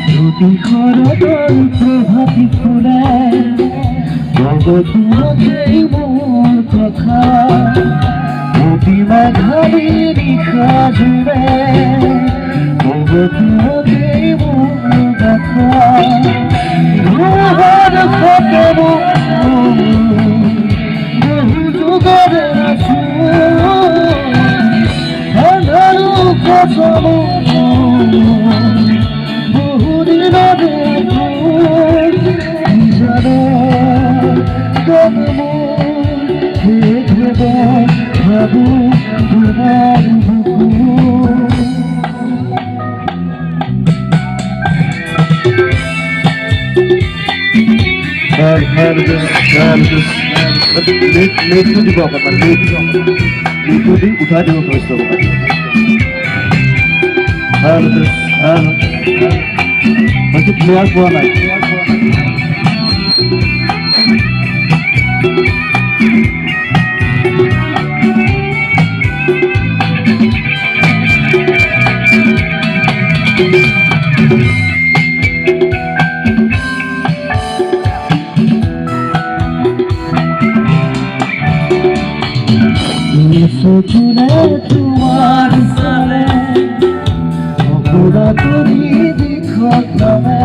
দুটি খরতল প্রভাতি ফুলে জগৎ মোর কথা অতি মাঘারি নিশা জুড়ে জগৎ মোর কথা ঘর ফটো বহু যুগের আছু আধারু কসম বাবু তোমার উঠা দিব কৈছো প্লেয়াৰ পোৱা নাই সজনে তোমার সালে অপরা করি দিখত নামে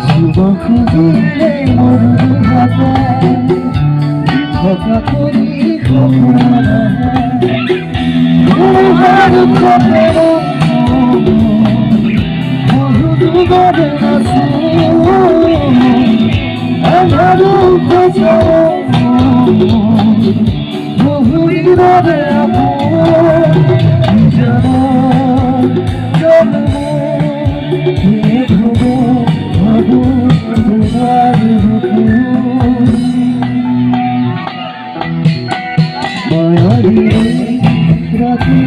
সুবখ দিলে মরু হাতে দিখতা করি খবর তোমার খবর বহু দুগরে নাসু আধারু খবর বহুরে আপু জানো জন্ম হে ভব ভব তোমার মায়ারি রাতি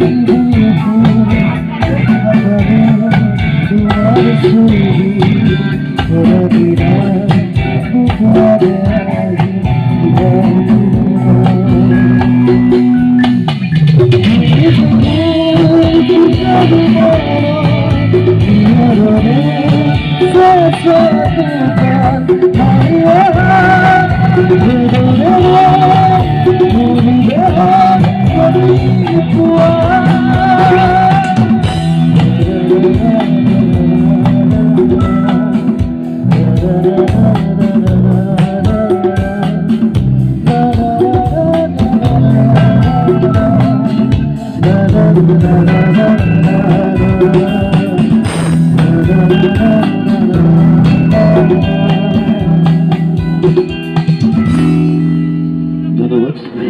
তোমার ছবি দিনা বুঝাবে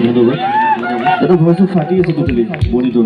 ধন্যবাদ। এটা ভয়েস ফাটি আছে টোটালি মনিটর।